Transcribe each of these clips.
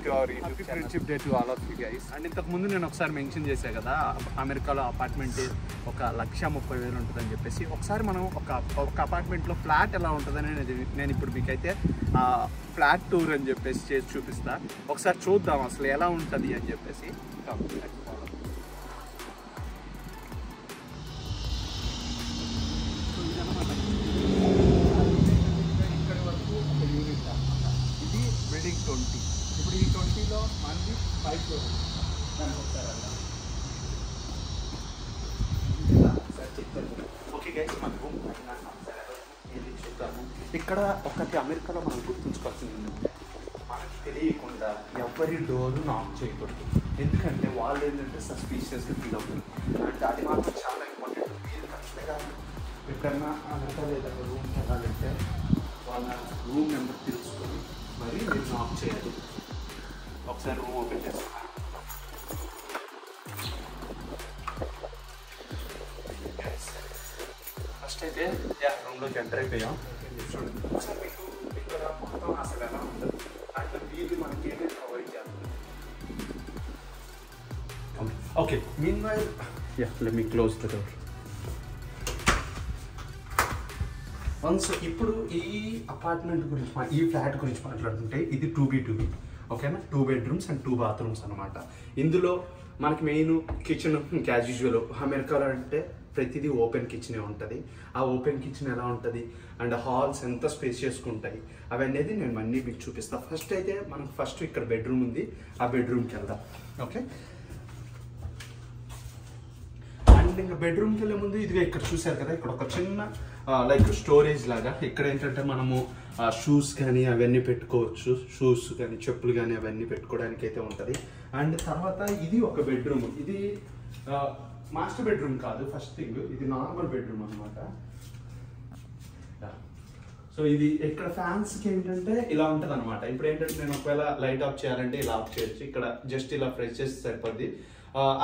to our YouTube channel. Friendship Day to all of you guys. And ఇంతకు ముందు నేను ఒకసారి మెన్షన్ చేశా కదా అమెరికాలో అపార్ట్మెంట్ ఒక 1,30,000 ఉంటుందని చెప్పేసి. ఒకసారి మనం ఒక అపార్ట్మెంట్లో ఫ్లాట్ ఎలా ఉంటుందని నేను ఇప్పుడు మీకైతే ఫ్లాట్ టూర్ అని చెప్పేసి చేసి చూపిస్తా. ఒకసారి చూద్దాం అసలు ఎలా ఉంటుంది అని చెప్పేసి. బిల్డింగ్ 20. ఇప్పుడు ఈ 20లో మనది 5 ఫ్లోర్స్ ఓకే గైస్. మన రూమ్ చూద్దాము. ఇక్కడ ఒకటి అమెరికాలో మనం గుర్తుంచుకోవాల్సింది ఏంటంటే మనకి తెలియకుండా ఎవరి డోరు నాక్ చేయకూడదు. ఎందుకంటే వాళ్ళు ఏంటంటే సస్పీషియస్గా ఫీల్ అవుతుంది. అండ్ అది మాత్రం చాలా ఇంపార్టెంట్. మీరు ఖచ్చితంగా ఎక్కడన్నా అమెరికా లేదా రూమ్కి వెళ్ళాలంటే వాళ్ళ రూమ్ నెంబర్ తెలుసుకొని మరి మీరు నాక్ చేయాలి. ఒకసారి రూమ్ ఓపెన్ చేస్తాను. ఫస్ట్ అయితే రూమ్లోకి ఎంటర్ అయిపోయాం. చూడండి ఒకసారి మీకు ఇక్కడ మొత్తం అసలు ఎలా ఉంటుంది అండ్ వీళ్ళు మనకి ఏమేమి ప్రొవైడ్ చేస్తారు. Okay mean while let me close the door. Once ఇప్పుడు ఈ అపార్ట్మెంట్ గురించి ఈ ఫ్లాట్ గురించి మాట్లాడుతుంటే ఇది 2B2B ఓకేనా. 2 bedrooms and 2 bathrooms అనమాట. ఇందులో మనకి మెయిన్ కిచెన్ యాజ్ యూజువల్ అమెరికాలో అంటే ప్రతిదీ ఓపెన్ కిచెనే ఉంటుంది. ఆ ఓపెన్ కిచెన్ ఎలా ఉంటుంది అండ్ హాల్స్ ఎంత స్పేషియస్గా ఉంటాయి అవన్నీ నేను అన్నీ మీకు చూపిస్తాను. ఫస్ట్ అయితే మనకు ఫస్ట్ ఇక్కడ బెడ్రూమ్ ఉంది, ఆ బెడ్రూమ్కి వెళ్దాం. ఓకే అండ్ ఇంకా బెడ్రూమ్కి వెళ్ళే ముందు ఇదిగా ఇక్కడ చూసారు కదా, ఇక్కడ ఒక చిన్న లైక్ స్టోరేజ్ లాగా. ఇక్కడ ఏంటంటే మనము షూస్ కానీ అవన్నీ పెట్టుకోవచ్చు. షూస్ కానీ చెప్పులు కానీ అవన్నీ పెట్టుకోవడానికి అయితే ఉంటుంది. అండ్ తర్వాత ఇది ఒక బెడ్రూమ్. ఇది మాస్టర్ బెడ్రూమ్ కాదు. ఫస్ట్ థింగ్ ఇది నార్మల్ బెడ్రూమ్ అనమాట. సో ఇది ఇక్కడ ఫ్యాన్స్కి ఏంటంటే ఇలా ఉంటుంది అనమాట. ఇప్పుడు ఏంటంటే నేను ఒకవేళ లైట్ ఆఫ్ చేయాలంటే ఇలా ఆఫ్ చేయొచ్చు. ఇక్కడ జస్ట్ ఇలా ప్రెస్ చేస్తే సరిపోద్ది.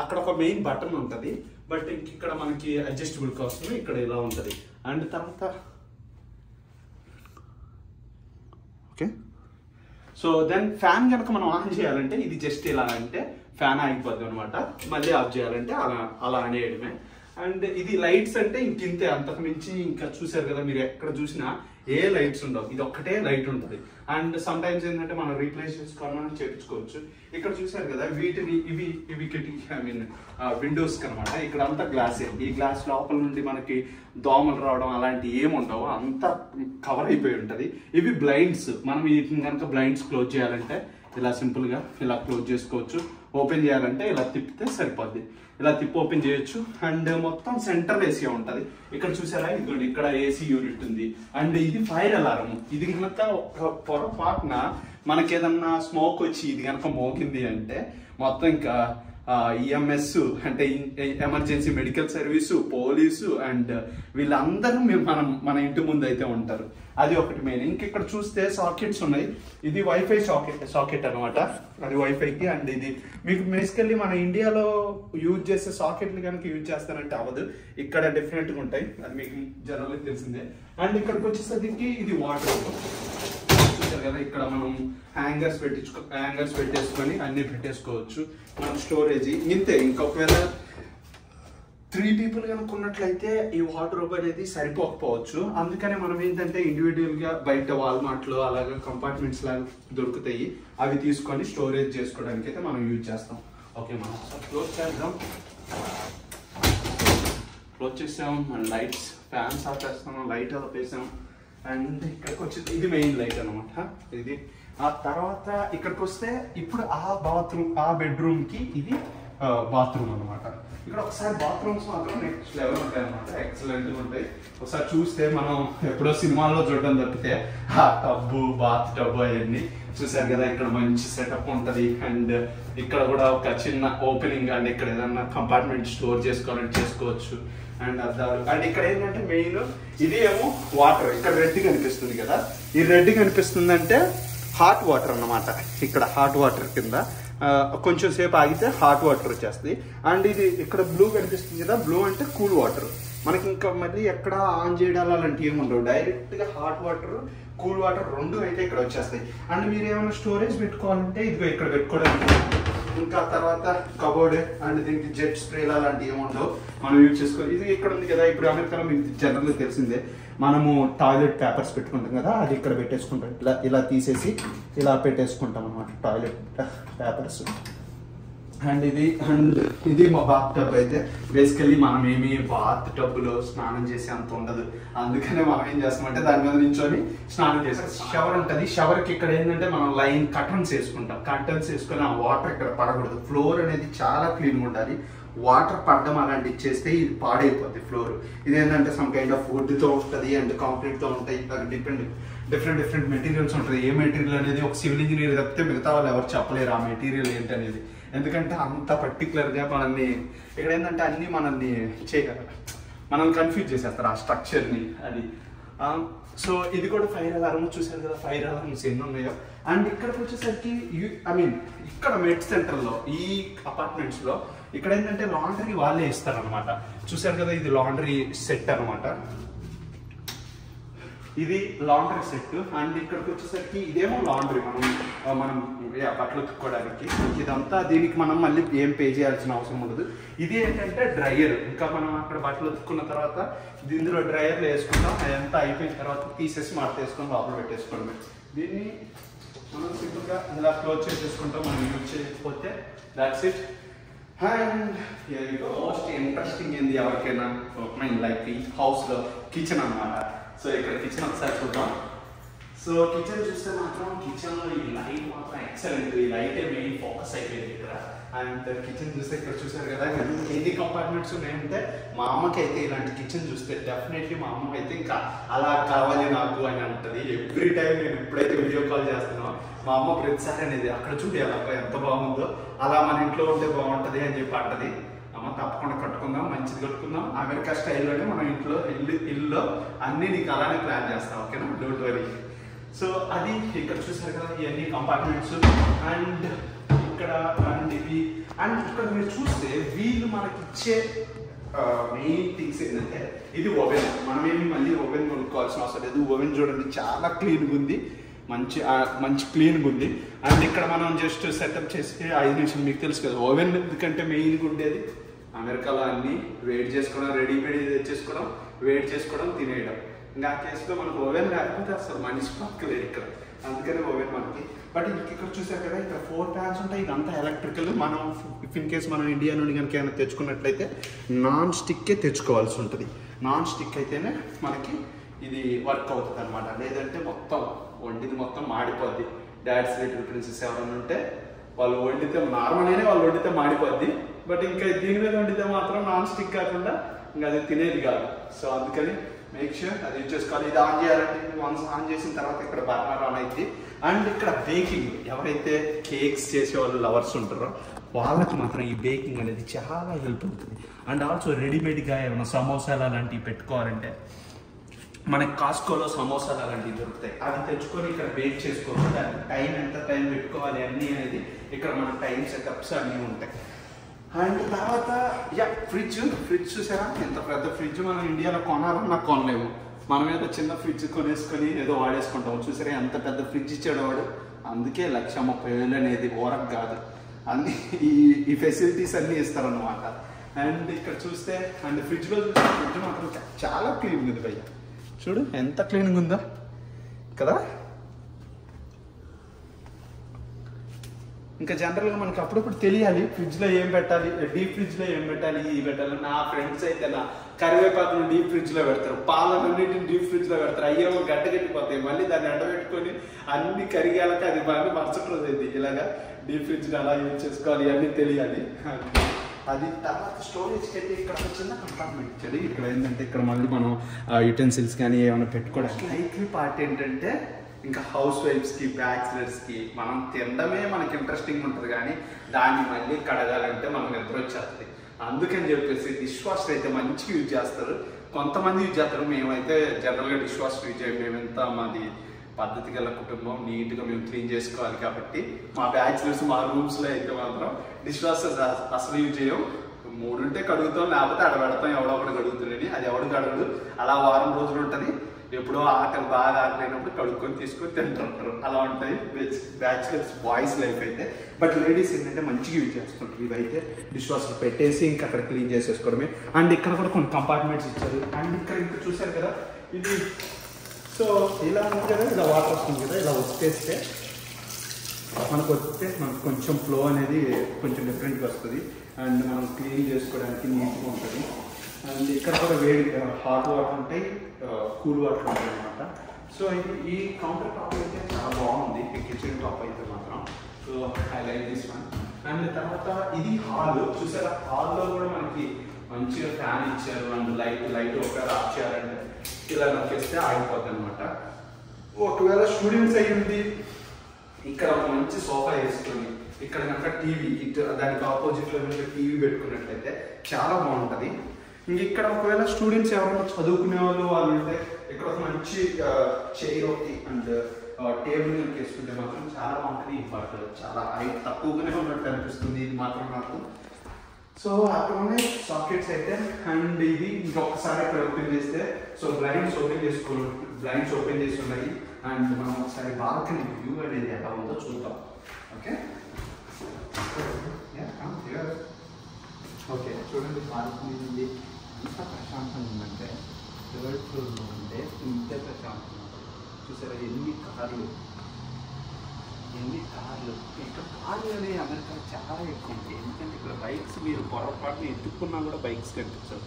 అక్కడ ఒక మెయిన్ బటన్ ఉంటుంది, బట్ ఇక్కడ మనకి అడ్జస్టబుల్ కోసం ఇక్కడ ఇలా ఉంటుంది. అండ్ తర్వాత ఓకే సో దెన్ ఫ్యాన్ కనుక మనం ఆన్ చేయాలంటే ఇది జస్ట్ ఇలా అంటే ఫ్యాన్ ఆగిపోద్ది అనమాట. మళ్ళీ ఆఫ్ చేయాలంటే అలా అనేయడమే. అండ్ ఇది లైట్స్ అంటే ఇంతే, అంతకు మించి ఇంకా చూసారు కదా మీరు ఎక్కడ చూసినా ఏ లైట్స్ ఉండవు. ఇది ఒక్కటే లైట్ ఉంటుంది. అండ్ సమ్ టైమ్స్ ఏంటంటే మనం రీప్లేస్ చేసుకోవాలని చేయించుకోవచ్చు. ఇక్కడ చూసారు కదా వీటిని ఇవి కిటికీ ఐ మీన్ విండోస్ అనమాట. ఇక్కడ అంతా గ్లాసే. ఈ గ్లాస్ లోపల నుండి మనకి దోమలు రావడం అలాంటి ఏమి ఉండవు, అంతా కవర్ అయిపోయి ఉంటుంది. ఇవి బ్లైండ్స్. మనం వీటిని కనుక బ్లైండ్స్ క్లోజ్ చేయాలంటే ఇలా సింపుల్గా ఇలా క్లోజ్ చేసుకోవచ్చు. ఓపెన్ చేయాలంటే ఇలా తిప్పితే సరిపోద్ది. ఇలా తిప్పి ఓపెన్ చేయొచ్చు. అండ్ మొత్తం సెంట్రల్ ఏసీ ఉంటుంది. ఇక్కడ చూసారా ఇదిగోండి ఇక్కడ ఏసీ యూనిట్ ఉంది. అండ్ ఇది ఫైర్ అలారం. ఇది కనుక పొరపాటున మనకి ఏదన్నా స్మోక్ వచ్చి ఇది కనుక మోకింది అంటే మొత్తం ఇంకా ఈఎంఎస్ అంటే emergency medical service, police and వీళ్ళందరూ మన ఇంటి ముందు అయితే ఉంటారు. అది ఒకటి మెయిన్. ఇంకెక్కడ చూస్తే సాకెట్స్ ఉన్నాయి. ఇది వైఫై సాకెట్ అనమాట. అది వైఫైకి. అండ్ ఇది మీకు బేసికల్లీ మన ఇండియాలో యూజ్ చేసే సాకెట్లు కనుక యూజ్ చేస్తానంటే అవ్వదు. ఇక్కడ డెఫినెట్గా ఉంటాయి, అది మీకు జనరల్గా తెలిసిందే. అండ్ ఇక్కడికి వచ్చేసరికి ఇది వాటర్ చూసారు కదా. ఇక్కడ మనం హ్యాంగర్స్ పెట్టేసుకొని అన్ని పెట్టేసుకోవచ్చు. మనం స్టోరేజ్ ఇంతే. ఇంకొకవేళ 3 people కనుక ఉన్నట్లయితే ఈ వార్డ్రోబ్ అనేది సరిపోకపోవచ్చు. అందుకనే మనం ఏంటంటే ఇండివిజువల్గా బయట వాల్మార్ట్లో అలాగే కంపార్ట్మెంట్స్ లాగా దొరుకుతాయి, అవి తీసుకొని స్టోరేజ్ చేసుకోవడానికి అయితే మనం యూజ్ చేస్తాం. ఓకే మనం క్లోజ్ చేద్దాం. క్లోజ్ చేసాం. అండ్ లైట్స్ ఫ్యాన్స్ ఆఫ్ చేస్తాం, లైట్ ఆఫ్ వేసాం. అండ్ ఇక్కడికి వచ్చి ఇది మెయిన్ లైట్ అనమాట. ఇది ఆ తర్వాత ఇక్కడికి వస్తే ఇప్పుడు ఆ బెడ్రూమ్కి ఇది బాత్రూమ్ అనమాట. ఇక్కడ ఒకసారి బాత్రూమ్స్ మాత్రం నెక్స్ట్ లెవెల్ ఉంటాయి అనమాట. ఎక్సలెంట్గా ఉంటాయి. ఒకసారి చూస్తే మనం ఎప్పుడో సినిమాల్లో చూడడం తప్పితే ఆ బాత్ టబ్బు అవన్నీ చూసారు కదా. ఇక్కడ మంచి సెటప్ ఉంటుంది. అండ్ ఇక్కడ కూడా ఒక చిన్న ఓపెనింగ్. అండ్ ఇక్కడ ఏదన్నా కంపార్ట్మెంట్ స్టోర్ చేసుకోవాలంటే చేసుకోవచ్చు. అండ్ అద్దాలు. అండ్ ఇక్కడ ఏంటంటే మెయిన్ ఇది ఏమో వాటర్. ఇక్కడ రెడ్ కనిపిస్తుంది కదా, ఈ రెడ్ కనిపిస్తుంది అంటే హాట్ వాటర్ అన్నమాట. ఇక్కడ హాట్ వాటర్ కింద కొంచెం సేపు ఆగితే హాట్ వాటర్ వచ్చేస్తుంది. అండ్ ఇది ఇక్కడ బ్లూ కనిపిస్తుంది కదా, బ్లూ అంటే కూల్ వాటర్. మనకి ఇంకా మళ్ళీ ఎక్కడ ఆన్ చేయడాలు అలాంటివి ఏమి ఉండవు, డైరెక్ట్గా హాట్ వాటర్ కూల్ వాటర్ రెండు అయితే ఇక్కడ వచ్చేస్తాయి. అండ్ మీరు ఏమైనా స్టోరేజ్ పెట్టుకోవాలంటే ఇదిగో ఇక్కడ పెట్టుకోవడానికి, ఇంకా తర్వాత కబోర్డ్ అండ్ దీనికి జెట్ స్ప్రేలు అలాంటివి ఏమి ఉండవు, మనం యూజ్ చేసుకోవాలి. ఇది ఇక్కడ ఉంది కదా, ఇప్పుడు అమెరికాలో మీకు జనరల్గా తెలిసిందే, మనము టాయిలెట్ పేపర్స్ పెట్టుకుంటాం కదా, అది ఇక్కడ పెట్టేసుకుంటాం. ఇలా తీసేసి ఇలా పెట్టేసుకుంటాం అనమాట టాయిలెట్ పేపర్స్. అండ్ ఇది మా బాత్ టబ్. అయితే బేసికల్లీ మనం ఏమి బాత్ టబ్లో స్నానం చేసే అంత ఉండదు, అందుకనే మనం ఏం చేస్తామంటే దాని మీద నించొని స్నానం చేస్తాం. షవర్ ఉంటుంది, షవర్కి ఇక్కడ ఏంటంటే మనం లైన్ కర్టన్స్ వేసుకుంటాం. కర్టన్స్ వేసుకొని ఆ వాటర్ ఇక్కడ పడకూడదు. ఫ్లోర్ అనేది చాలా క్లీన్గా ఉండాలి. వాటర్ పడడం అలాంటివి చేస్తే ఇది పాడైపోద్ది ఫ్లోర్. ఇదేంటంటే సమ్ కైండ్ ఆఫ్ వుడ్తో ఉంటుంది అండ్ కాంక్రీట్తో ఉంటాయి. డిఫరెంట్ మెటీరియల్స్ ఉంటుంది. ఏ మెటీరియల్ అనేది ఒక సివిల్ ఇంజనీర్ తప్పితే మిగతా వాళ్ళు ఎవరు చెప్పలేరు ఆ మెటీరియల్ ఏంటనేది. ఎందుకంటే అంత పర్టికులర్గా మనల్ని ఇక్కడ ఏంటంటే అన్నీ మనల్ని కన్ఫ్యూజ్ చేసేస్తారు ఆ స్ట్రక్చర్ని. అది సో ఇది కూడా ఫైర్ అలారం చూసారు కదా, ఫైర్ అలారమ్స్ ఎన్ని ఉన్నాయో. అండ్ ఇక్కడికి వచ్చేసరికి ఇక్కడ మెడ్ సెంటర్లో ఈ అపార్ట్మెంట్స్లో ఇక్కడ ఏంటంటే లాండ్రీ వాళ్ళే ఇస్తారనమాట. చూసారు కదా, ఇది లాండ్రీ సెట్ అనమాట. ఇది లాండ్రీ సెట్. అండ్ ఇక్కడికి వచ్చేసరికి ఇదేమో లాండ్రీ, మనం బట్టలు ఉతుక్కోవడానికి. ఇదంతా దీనికి మనం మళ్ళీ ఏం పే చేయాల్సిన అవసరం ఉండదు. ఇది ఏంటంటే డ్రైయర్. ఇంకా మనం అక్కడ బట్టలు ఉతుక్కున్న తర్వాత ఇందులో డ్రైయర్లో వేసుకుంటాం. అదంతా అయిపోయిన తర్వాత తీసేసి మడతేసుకొని లోపల పెట్టేసుకోవడమే. దీన్ని మనం సింపుల్గా ఇలా క్లోజ్ చేసేసుకుంటాం. మనం యూజ్ చేయకపోతే that's it. And most interesting ఏంది ఎవరికైనా లైక్ ఈ హౌస్లో కిచెన్ అనమాట. సో ఇక్కడ కిచెన్ ఒకసారి చూద్దాం. సో కిచెన్ చూస్తే మాత్రం కిచెన్లో ఈ లైట్ మాత్రం ఎక్సలెంట్. ఈ లైటే మెయిన్ ఫోకస్ అయిపోయింది ఇక్కడ. అండ్ కిచెన్ చూస్తే ఇక్కడ చూసారు కదా ఎన్ని కంపార్ట్మెంట్స్ ఉన్నాయంటే, మా అమ్మకి అయితే ఇలాంటి కిచెన్ చూస్తే డెఫినెట్లీ మా అమ్మకి అయితే ఇంకా అలా కావాలి నాకు అని అంటది. ఎవ్రీ టైం నేను ఎప్పుడైతే వీడియో కాల్ చేస్తున్నానో మా అమ్మ ప్రతిసారి అనేది అక్కడ చూడు అలా ఎంత బాగుందో, అలా మన ఇంట్లో ఉంటే బాగుంటుంది అని చెప్పి అంటది. అమ్మ తప్పకుండా కట్టుకుందాం, మంచిది కట్టుకుందాం, అమెరికా స్టైల్లోనే మనం ఇల్లులో అన్ని నీకు అలానే ప్లాన్ చేస్తాం, ఓకేనా, డోంట్ వరీ. సో అది ఇక్కడ చూసారు కదా ఇవన్నీ కంపార్ట్మెంట్స్. అండ్ ఇక్కడ ఇక్కడ మీరు చూస్తే వీళ్ళు మనకి ఇచ్చే మెయిన్ థింగ్స్ ఏంటంటే ఇది ఓవెన్. మనమేమి మళ్ళీ ఓవెన్ కొనుక్కోవాల్సిన అవసరం లేదు. ఓవెన్ చూడండి చాలా క్లీన్గా ఉంది, మంచి క్లీన్గా ఉంది. అండ్ ఇక్కడ మనం జస్ట్ సెటప్ చేసి 5 నిమిషాలు, మీకు తెలుసు కదా ఓవెన్ ఎందుకంటే మెయిన్గా ఉండేది అమెరికాలో అన్నీ వేడి చేసుకోవడం, రెడీమేడ్ తెచ్చేసుకోవడం, వేడి చేసుకోవడం, తినేయడం. ఇంకా ఆ కేసులో మనకు ఓవెన్ లేకపోతే అసలు మనిషి పక్కలేదు ఇక్కడ, అందుకనే ఓవెన్ మనకి. బట్ ఇక్కడ చూసారు కదా ఇక్కడ 4 ఫ్యాన్స్ ఉంటాయి. ఇదంతా ఎలక్ట్రికల్. మనం ఇన్ కేసు మనం ఇండియా నుండి కనుక ఏమైనా తెచ్చుకున్నట్లయితే నాన్ స్టిక్కే తెచ్చుకోవాల్సి ఉంటుంది. నాన్ స్టిక్ అయితేనే మనకి ఇది వర్క్ అవుతుంది అనమాట. లేదంటే మొత్తం వండిది మొత్తం మాడిపోద్ది. డాడ్స్ లిటిల్ ప్రిన్సెస్ ఎవరైనా ఉంటే వాళ్ళు వండితే నార్మల్గానే వాళ్ళు వండితే మాడిపోద్ది. బట్ ఇంకా దీని మీద వండితే మాత్రం నాన్ స్టిక్ కాకుండా ఇంకా అది తినేది కాదు. సో అందుకని మేక్ ష్యూర్ అది యూజ్ చేసుకోవాలి. ఇది ఆన్ చేయాలంటే వన్స్ ఆన్ చేసిన తర్వాత ఇక్కడ బర్నర్ ఆన్ అయింది. అండ్ ఇక్కడ బేకింగ్, ఎవరైతే కేక్స్ చేసే వాళ్ళు లవర్స్ ఉంటారో వాళ్ళకి మాత్రం ఈ బేకింగ్ అనేది చాలా హెల్ప్ అవుతుంది. అండ్ ఆల్సో రెడీమేడ్గా ఏమైనా సమోసాలు అలాంటివి పెట్టుకోవాలంటే మనకి కాస్కోలో సమోసాలు అలాంటివి దొరుకుతాయి. అవి తెచ్చుకొని ఇక్కడ బేక్ చేసుకోవాలి. టైం ఎంత టైం పెట్టుకోవాలి అన్నీ అనేది ఇక్కడ మన టైం సెటప్స్ అన్నీ ఉంటాయి. అండ్ తర్వాత ఫ్రిడ్జ్ చూసారా, ఎంత పెద్ద ఫ్రిడ్జ్ మనం ఇండియాలో కొనాలన్నా కొనలేము. మనం ఏదో చిన్న ఫ్రిడ్జ్ కొనేసుకొని ఏదో వాడేసుకుంటాం. చూసారా ఎంత పెద్ద ఫ్రిడ్జ్ ఇచ్చాడు వాడు. అందుకే 1,30,000 అనేది ఓరకు కాదు, అన్ని ఈ ఫెసిలిటీస్ అన్నీ ఇస్తారన్నమాట. అండ్ ఇక్కడ చూస్తే అండ్ ఫ్రిడ్జ్ మాత్రం చాలా క్లీన్గా ఉంది భయ్య. చూడు ఎంత క్లీన్గా ఉందో కదా. ఇంకా జనరల్గా మనకి అప్పుడప్పుడు తెలియాలి ఫ్రిడ్జ్లో ఏం పెట్టాలి, డీప్ ఫ్రిడ్జ్లో ఏం పెట్టాలి, పెట్టాలి. నా ఫ్రెండ్స్ అయితే నా కరివేపాకును డీప్ ఫ్రిడ్జ్లో పెడతారు, పాలన్నింటిని డీప్ ఫ్రిడ్జ్లో పెడతారు. అయ్యేమో గడ్డగట్టిపోతాయి. మళ్ళీ దాన్ని ఎండబెట్టుకొని అన్ని కరిగేలాక అది బాగా మరుసటి రోజు అయింది. ఇలాగా డీప్ ఫ్రిడ్జ్ని అలా యూజ్ చేసుకోవాలి, అన్నీ తెలియాలి. అది తర్వాత స్టోరేజ్కి అయితే ఇక్కడ చిన్న కంపార్ట్మెంట్ ఇచ్చాడు. ఇక్కడ ఏంటంటే ఇక్కడ మళ్ళీ మనం యుటెన్సిల్స్ కానీ ఏమైనా పెట్టుకోవడానికి. లైక్లీ పార్ట్ ఏంటంటే ఇంకా హౌస్ వైఫ్స్కి, బ్యాచిలర్స్కి మనం తినడమే మనకి ఇంట్రెస్టింగ్ ఉంటుంది, కానీ దాన్ని మళ్ళీ కడగాలంటే మనకు నిద్ర వచ్చేస్తుంది. అందుకని చెప్పేసి డిష్ వాషర్ అయితే మంచిగా యూజ్ చేస్తారు. కొంతమంది యూజ్ చేస్తారు, మేమైతే జనరల్గా డిష్ వాషర్ యూజ్ చేయం. మేమెంత మాది పద్ధతి గల కుటుంబం, నీట్గా మేము క్లీన్ చేసుకోవాలి కాబట్టి మా బ్యాచిలర్స్ మా రూమ్స్లో అయితే మాత్రం డిష్ వాషర్స్ అసలు యూజ్ చేయం. 3 ఉంటే కడుగుతాం, లేకపోతే అక్కడ పెడతాం, ఎవడో ఒకటి కడుగుతుందని. అది ఎవడు కడగడు, అలా వారం రోజులు ఉంటుంది. ఎప్పుడో ఆకలి బాగా ఆకలినప్పుడు కడుక్కొని తీసుకొని తింటుంటారు. అలా ఉంటాయి బ్యాచిలర్స్ బాయ్స్ లైఫ్ అయితే. బట్ లేడీస్ ఏంటంటే మంచిగా యూజ్ చేసుకుంటారు. ఇవైతే డిష్ వాషర్ పెట్టేసి ఇంకా అక్కడ క్లీన్ చేసేసుకోవడమే. అండ్ ఇక్కడ కూడా కొన్ని కంపార్ట్మెంట్స్ ఇచ్చారు. అండ్ ఇక్కడ ఇంకా చూసారు కదా ఇది, సో ఇలా ఉంది కదా, ఇలా వాటర్ వస్తుంది కదా, ఇలా వచ్చేస్తే మనకు కొంచెం ఫ్లో అనేది కొంచెం డిఫరెంట్గా వస్తుంది. అండ్ మనం క్లీన్ చేసుకోవడానికి నీట్గా ఉంటుంది. అండ్ ఇక్కడ కూడా వేడి హాట్ వాటర్ ఉంటాయి, కూల్ వాటర్ ఉంటాయి అనమాట. సో ఈ కౌంటర్ టాప్ అయితే చాలా బాగుంది, ఈ కిచెన్ టాప్ అయితే మాత్రం. So I like this one. And తర్వాత ఇది హాల్. చూసారా, హాల్లో కూడా మనకి మంచిగా ఫ్యాన్ ఇచ్చారు. అండ్ లైట్ ఒకవేళ ఆఫ్ చేయాలంటే ఇలా నొక్కేస్తే ఆగిపోద్ది అనమాట. ఒకవేళ స్టూడెంట్స్ అయ్యింది ఇక్కడ ఒక మంచి సోఫా వేసుకొని ఇక్కడ కనుక టీవీ దానికి ఆపోజిట్లో టీవీ పెట్టుకున్నట్లయితే చాలా బాగుంటుంది. ఇంక ఇక్కడ ఒకవేళ స్టూడెంట్స్ ఎవరైనా చదువుకునే వాళ్ళు ఉంటే ఇక్కడ ఒక మంచి చైర్ ఒకటి అండ్ టేబుల్ వేసుకుంటే మాత్రం చాలా బాగుంటుంది. బట్ చాలా హైట్ తక్కువగానే ఉన్నట్టు అనిపిస్తుంది ఇది మాత్రం నాకు. సో అక్కడ ఉన్నాయి సాకెట్స్ అయితే. అండ్ ఇది ఇంకొకసారి ఇక్కడ ఓపెన్ చేస్తే సో బ్లైండ్స్ ఓపెన్ చేసి ఉన్నాయి. అండ్ మనం ఒకసారి బాల్కనీ వ్యూ అనేది ఎలా ఉందో చూద్దాం. ఓకే ఓకే, చూడండి బాల్కనీ నుండి ఎంత ప్రశాంతంగా ఉందంటే, 3rd ఫ్లోర్లో ఉంటే ఇంత ప్రశాంతంగా. చూసారా ఎన్ని కార్లు ఇక్కడ కార్లు అనేవి అమెరికా చాలా ఎక్కువ ఉంటాయి. ఎందుకంటే ఇక్కడ బైక్స్ మీరు పొరపాటున ఎత్తుక్కున్నా కూడా బైక్స్ కనిపించవు.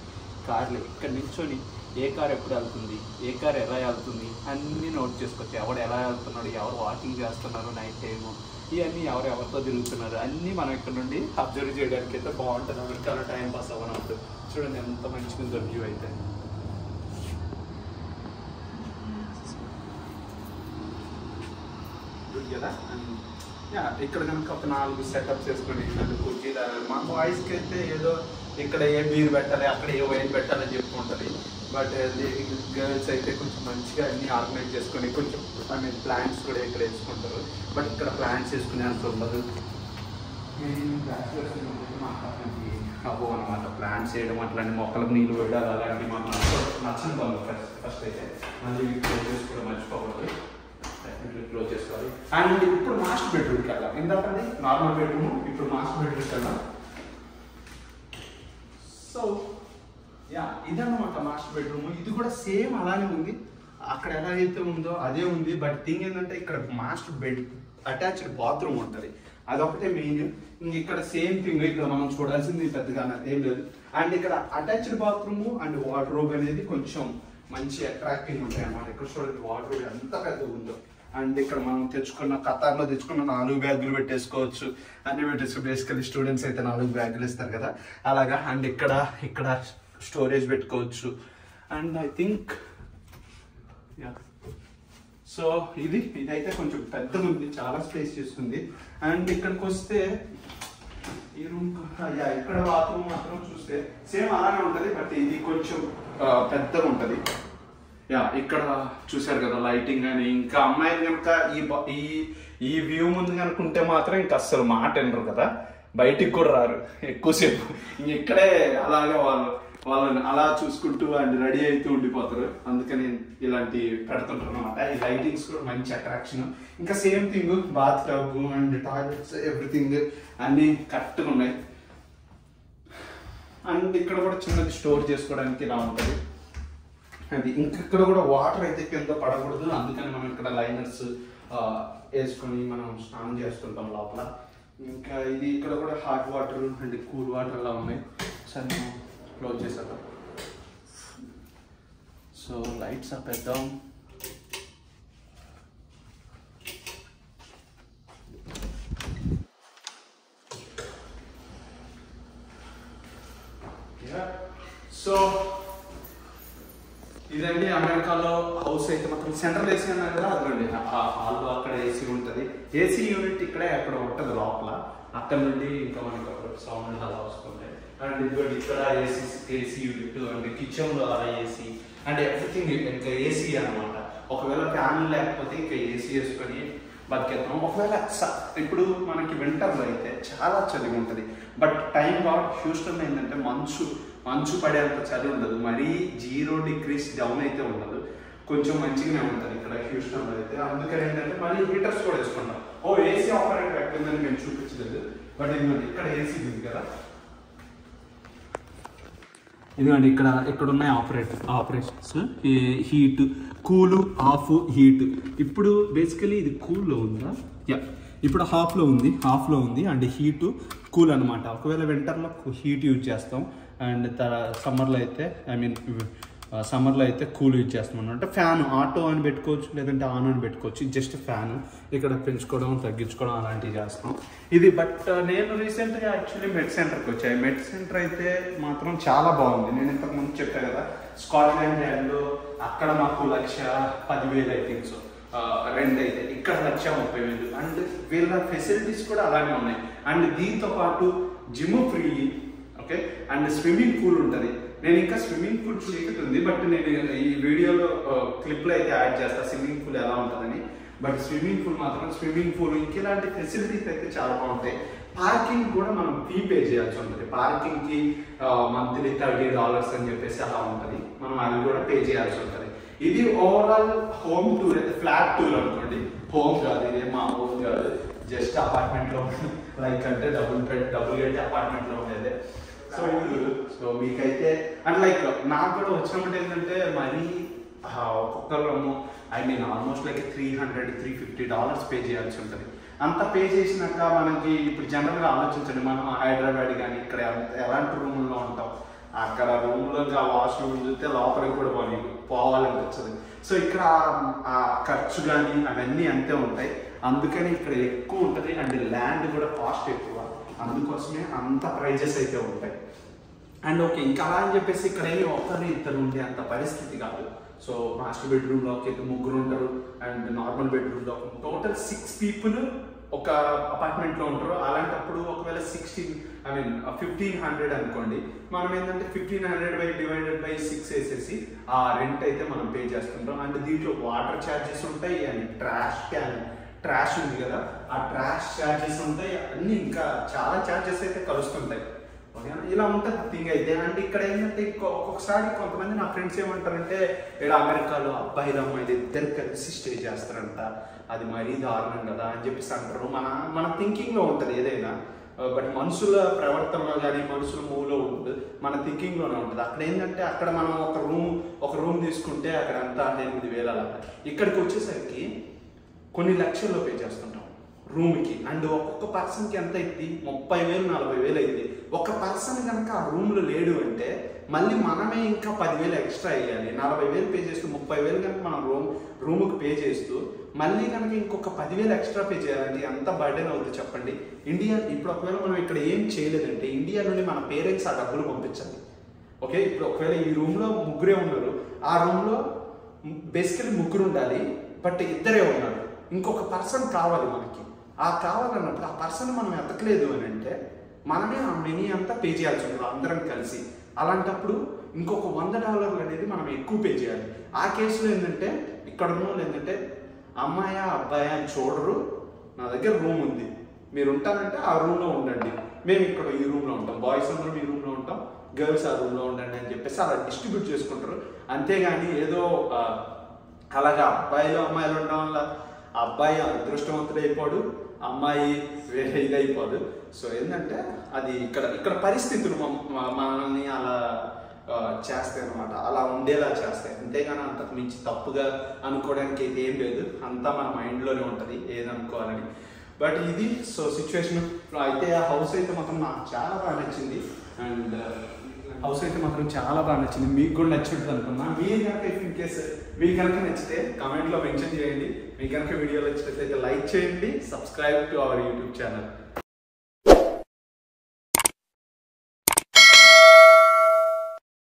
కార్లు ఇక్కడ నిల్చొని ఏ కార్ ఎప్పుడు వెళ్తుంది, ఏ కార్ ఎలా వెళ్తుంది అన్నీ నోట్ చేసుకోవచ్చు. ఎవడు ఎలా వెళ్తున్నాడు, ఎవరు వాకింగ్ చేస్తున్నారు నైట్ టైము, ఇవన్నీ ఎవరితో తిరుగుతున్నారు అన్నీ మనం ఇక్కడ నుండి అబ్జర్వ్ చేయడానికి అయితే బాగుంటుంది. అమెరికాలో టైం పాస్ అవ్వనప్పుడు చూడండి ఎంత మంచిగా ఉందో వ్యూ అయితే. కదా ఇక్కడ కనుక ఒక 4 సెటప్స్ వేసుకొని కుర్చీలు, మా బాయ్స్కి అయితే ఏదో ఇక్కడ ఏ బీర్ పెట్టాలి, అక్కడ ఏ వైన్ పెట్టాలని చెప్పుకుంటుంది. బట్ గర్ల్స్ అయితే కొంచెం మంచిగా అన్ని ఆర్గనైజ్ చేసుకొని కొంచెం ప్లాంట్స్ కూడా ఇక్కడ వేసుకుంటారు. బట్ ఇక్కడ ప్లాంట్స్ వేసుకునే అంత ఉండదు. అవ్వవు అనమాట ప్లాంట్స్ వేయడం, అట్లాంటి మొక్కలకు నీళ్ళు వేయడాలి, అలాంటివి మాకు నచ్చిన పనులు. ఫస్ట్ అయితే మళ్ళీ క్లోజ్ చేసుకోవడం మర్చిపోకూడదు, క్లోజ్ చేసుకోవాలి. అండ్ ఇప్పుడు మాస్టర్ బెడ్రూమ్కి వెళ్ళాం. ఇందాకండి నార్మల్ బెడ్రూమ్, ఇప్పుడు మాస్టర్ బెడ్రూమ్కి వెళ్దాం. సో ఇదన్నమాట మాస్టర్ బెడ్రూమ్. ఇది కూడా సేమ్ అలానే ఉంది, అక్కడ ఎలా అయితే ఉందో అదే ఉంది. బట్ థింగ్ ఏంటంటే ఇక్కడ మాస్టర్ బెడ్ అటాచ్డ్ బాత్రూమ్ ఉంటుంది, అదొకటే మెయిన్. ఇంక ఇక్కడ సేమ్ థింగ్, ఇక్కడ మనం చూడాల్సింది పెద్దగా ఏం లేదు. అండ్ ఇక్కడ అటాచ్డ్ బాత్రూమ్ అండ్ వార్డ్రోబ్ అనేది కొంచెం మంచి అట్రాక్టింగ్ ఉంటాయి అన్నమాట. ఇక్కడ చూడండి వార్డ్రోబ్ ఎంత పెద్దగా ఉందో. అండ్ ఇక్కడ మనం ఖతార్లో తెచ్చుకున్న 4 బ్యాగులు పెట్టేసుకోవచ్చు, అన్ని పెట్టేసుకో. బేసికలీ స్టూడెంట్స్ అయితే 4 బ్యాగులు ఇస్తారు కదా అలాగా. అండ్ ఇక్కడ స్టోరేజ్ పెట్టుకోవచ్చు. అండ్ ఐ థింక్ సో ఇదైతే కొంచెం పెద్దగా ఉంది, చాలా స్పేస్ చేస్తుంది. అండ్ ఇక్కడికి వస్తే ఈ రూమ్ ఇక్కడ బాత్రూమ్ మాత్రం చూస్తే సేమ్ అలానే ఉంటుంది, బట్ ఇది కొంచెం పెద్దగా ఉంటుంది. ఇక్కడ చూసారు కదా లైటింగ్ అని. ఇంకా అమ్మాయిలు కనుక ఈ వ్యూ ముందు కనుక ఉంటే మాత్రం ఇంకా అస్సలు మాట వినరు కదా, బయటికి కూడా రారు ఎక్కువసేపు. ఇక్కడే అలాగే వాళ్ళని అలా చూసుకుంటూ అండ్ రెడీ అవుతూ ఉండిపోతారు. అందుకని ఇలాంటి పెడుతుంటారు అనమాట. ఈ లైటింగ్స్ కూడా మంచి అట్రాక్షన్. ఇంకా same thing bath tub and toilets everything అన్నీ కరెక్ట్గా ఉన్నాయి. అండ్ ఇక్కడ కూడా చిన్నది స్టోర్ చేసుకోవడానికి ఇలా ఉంటుంది. అది ఇక్కడ కూడా వాటర్ అయితే కింద పడకూడదు, అందుకని మనం ఇక్కడ లైనర్స్ వేసుకొని మనం స్నానం చేస్తుంటాం లోపల. ఇంకా ఇక్కడ కూడా hot water and cool water అలా ఉన్నాయి. సరే మనం క్లోజ్ చేసేద్దాం. సో లైట్స్ ఆపేద్దాం. సో ఇదండి అమెరికాలో హౌస్ అయితే మాత్రం సెంట్రల్ ఏసీ అన్నారు కదా, అదండి ఆ హాల్లో అక్కడ ఏసీ ఉంటుంది. ఏసీ యూనిట్ ఇక్కడే అక్కడ ఉంటుంది లోపల, అక్కడ నుండి ఇంకా మనకి అక్కడ సౌండ్ అలా వస్తుంది. అండ్ ఇదిగోండి ఇక్కడ ఏసీ యూనిట్ అండ్ కిచెన్లో అలా ఏసీ అండ్ ఎవ్రీథింగ్ ఇంకా ఏసీ అనమాట. ఒకవేళ ఫ్యాన్ లేకపోతే ఇంకా ఏసీ వేసుకొని బతికేద్దాం. ఒకవేళ ఇప్పుడు మనకి వింటర్లో అయితే చాలా చలిగా ఉంటుంది. బట్ టైం కాబట్టి హ్యూస్టన్లో ఏంటంటే మంచు పడేంత చలి ఉండదు, మరీ 0 degrees డౌన్ అయితే ఉండదు, కొంచెం మంచిగానే ఉంటుంది ఇక్కడ హ్యూస్టన్లో అయితే. అందుకని ఏంటంటే మళ్ళీ హీటర్స్ కూడా వేసుకుంటాం. ఏసీ ఆపరేటర్ ఎక్కడుందని మేము చూపించలేదు, బట్ ఇదిగోండి ఇక్కడ ఏసీ ఉంది కదా, ఇదిగోండి ఇక్కడ ఉన్నాయి ఆపరేషన్స్, హీట్, కూలు, ఆఫ్, హీట్. ఇప్పుడు బేసికలీ ఇది కూల్లో ఉందా, ఇప్పుడు హాఫ్లో ఉంది అండ్ హీటు కూల్ అనమాట. ఒకవేళ వింటర్లో హీట్ యూజ్ చేస్తాం అండ్ సమ్మర్లో అయితే కూల్ యూజ్ చేస్తాం అనమాట. ఫ్యాన్ ఆటో అని పెట్టుకోవచ్చు, లేదంటే ఆన్ అని పెట్టుకోవచ్చు. జస్ట్ ఫ్యాన్ ఇక్కడ పెంచుకోవడం తగ్గించుకోవడం అలాంటివి చేస్తాం ఇది. బట్ నేను రీసెంట్గా యాక్చువల్లీ మెడ్సెంటర్కి వచ్చాయి. మెడ్సెంటర్ అయితే మాత్రం చాలా బాగుంది. నేను ఇంతకుముందు చెప్పాను కదా, స్కాట్లాండ్ యార్డ్లో అక్కడ మాకు 1,10,000 ఐ థింక్ సో రెంట్ అయితే, ఇక్కడ 1,30,000. అండ్ వీళ్ళ ఫెసిలిటీస్ కూడా అలానే ఉన్నాయి. అండ్ దీంతో పాటు gym free, okay, and swimming pool ఉంటుంది. నేను ఇంకా స్విమ్మింగ్ పూల్ చూస్తుంది, బట్ నేను ఈ వీడియోలో క్లిప్లో అయితే యాడ్ చేస్తా స్విమ్మింగ్ పూల్ ఎలా ఉంటుందని. బట్ స్విమ్మింగ్ పూల్ ఇంకెలాంటి ఫెసిలిటీస్ అయితే చాలా బాగుంటాయి. పార్కింగ్ కూడా మనం ఫీ పే చేయాల్సి ఉంటుంది. పార్కింగ్కి మంత్లీ $30 అని చెప్పేసి అలా ఉంటుంది, మనం అది కూడా పే చేయాల్సి ఉంటుంది. ఇది ఓవరాల్ హోమ్ టూర్ అయితే, ఫ్లాట్ టూర్ అనుకోండి. హోమ్ కాదు, ఇదే మా హోమ్ కాదు, జస్ట్ అపార్ట్మెంట్లో లైక్ అంటే డబుల్ గేట్ అపార్ట్మెంట్లో ఉండేది. సో మీకైతే అండ్ లైక్ నాకు కూడా వచ్చినప్పుడు ఏంటంటే మరీ ఒక్కొక్కరు ఆల్మోస్ట్ లైక్ $300-350 పే చేయాల్సి ఉంటుంది. అంత పే చేసినాక మనకి ఇప్పుడు జనరల్గా ఆలోచించండి, మనం హైదరాబాద్ కానీ ఇక్కడ ఎలాంటి రూముల్లో ఉంటాం, అక్కడ రూమ్లో వాష్రూమ్ చూస్తే లోపలికి కూడా పోవాలనిపించదు. సో ఇక్కడ ఆ ఖర్చు కానీ అవన్నీ అంతే ఉంటాయి. అందుకని ఇక్కడ ఎక్కువ ఉంటుంది అండ్ ల్యాండ్ కూడా కాస్ట్ ఎక్కువ, అందుకోసమే అంత ప్రైజెస్ అయితే ఉంటాయి. అండ్ ఓకే, ఇంకా అలా అని చెప్పేసి ఇక్కడ ఏమి ఇద్దరు ఉండే అంత పరిస్థితి కాదు. సో మాస్టర్ బెడ్రూమ్లో అయితే 3 ఉంటారు అండ్ నార్మల్ బెడ్రూమ్లో టోటల్ 6 people ఒక అపార్ట్మెంట్లో ఉంటారు. అలాంటప్పుడు ఒకవేళ 1,500 అనుకోండి, మనం ఏంటంటే 1,500 డివైడెడ్ బై 6 వేసేసి ఆ రెంట్ అయితే మనం పే చేస్తుంటాం. అండ్ దీంట్లో వాటర్ ఛార్జెస్ ఉంటాయి అండ్ ట్రాష్ ఉంది కదా, ఆ ట్రాష్ ఛార్జెస్ ఉంటాయి, అన్ని ఇంకా చాలా ఛార్జెస్ అయితే కలుస్తుంటాయి. ఓకేనా, ఇలా ఉంటుంది థింగ్ అయితే. అండ్ ఇక్కడ ఏంటంటే ఒక్కొక్కసారి కొంతమంది నా ఫ్రెండ్స్ ఏమంటారంటే, ఇక్కడ అమెరికాలో అబ్బాయిలు అమ్మాయిలు ఇద్దరు కలిసి స్టే చేస్తారంట, అది మరీ దారుణం కదా అని చెప్పేసి అంటారు. మన థింకింగ్లో ఉంటుంది ఏదైనా, బట్ మనుషుల ప్రవర్తనలో కానీ మనుషుల మూవ్లో ఉంటుంది, మన థింకింగ్లోనే ఉంటుంది. అక్కడ ఏంటంటే అక్కడ మనం ఒక రూమ్ తీసుకుంటే అక్కడ అంతా 8,000 అలా, ఇక్కడికి వచ్చేసరికి కొన్ని లక్షల్లో పే చేస్తుంటాం రూమ్కి. అండ్ ఒక్కొక్క పర్సన్కి ఎంత అయింది, 30,000-40,000 అయింది. ఒక పర్సన్ కనుక ఆ రూమ్లో లేడు అంటే మళ్ళీ మనమే ఇంకా 10,000 ఎక్స్ట్రా వేయాలి. 40,000 పే చేస్తూ 30,000 కనుక మనం రూమ్కి పే చేస్తూ మళ్ళీ కనుక ఇంకొక 10,000 ఎక్స్ట్రా పే చేయాలంటే ఎంత బర్డెన్ అవుతుంది చెప్పండి. ఇండియా ఇప్పుడు ఒకవేళ మనం ఇక్కడ ఏం చేయలేదంటే ఇండియా నుండి మన పేరెంట్స్ ఆ డబ్బులు పంపించాలి. ఓకే, ఇప్పుడు ఒకవేళ ఈ రూమ్లో 3 ఉన్నారు, ఆ రూమ్లో బేసికలీ 3 ఉండాలి, బట్ 2 ఉన్నారు, ఇంకొక పర్సన్ కావాలి మనకి. ఆ కావాలన్నప్పుడు ఆ పర్సన్ మనం ఎతకలేదు అని అంటే మనమే ఆ మనీ అంతా పే చేయాల్సి ఉంటుంది అందరం కలిసి. అలాంటప్పుడు ఇంకొక $100 అనేది మనం ఎక్కువ పే చేయాలి. ఆ కేసులో ఏంటంటే ఇక్కడ ఉన్న వాళ్ళు ఏంటంటే అమ్మాయా అబ్బాయా అని చూడరు, నా దగ్గర రూమ్ ఉంది మీరు ఉంటారంటే ఆ రూమ్లో ఉండండి, మేము ఇక్కడ ఈ రూమ్లో ఉంటాం, బాయ్స్ అందరం ఈ రూమ్లో ఉంటాం, గర్ల్స్ ఆ రూమ్లో ఉండండి అని చెప్పేసి అలా డిస్ట్రిబ్యూట్ చేసుకుంటారు. అంతేగాని ఏదో అలాగా అబ్బాయిలు అమ్మాయిలు ఉండడం వల్ల అబ్బాయి అదృష్టవంతుడు అయిపోడు, అమ్మాయి వేరే ఇది అయిపోదు. సో ఏంటంటే అది ఇక్కడ పరిస్థితులు మనల్ని అలా చేస్తాయి అనమాట, అలా ఉండేలా చేస్తాయి. అంతేగాని అంతకు మించి తప్పుగా అనుకోవడానికి అయితే ఏం లేదు, అంతా మన మైండ్లోనే ఉంటుంది ఏది అనుకోవాలని. బట్ ఇది సో సిచ్యువేషన్ అయితే. ఆ హౌస్ అయితే మాత్రం నాకు చాలా బాగా నచ్చింది అండ్ హౌస్ అయితే మాత్రం చాలా బాగా నచ్చింది. మీకు కూడా నచ్చుంటుంది అనుకున్నా. మీరు కనుక ఇన్ కేస్ మీకు కనుక నచ్చితే కామెంట్లో మెన్షన్ చేయండి. మీకు కనుక వీడియో నచ్చినట్లయితే లైక్ చేయండి, subscribe to our YouTube channel.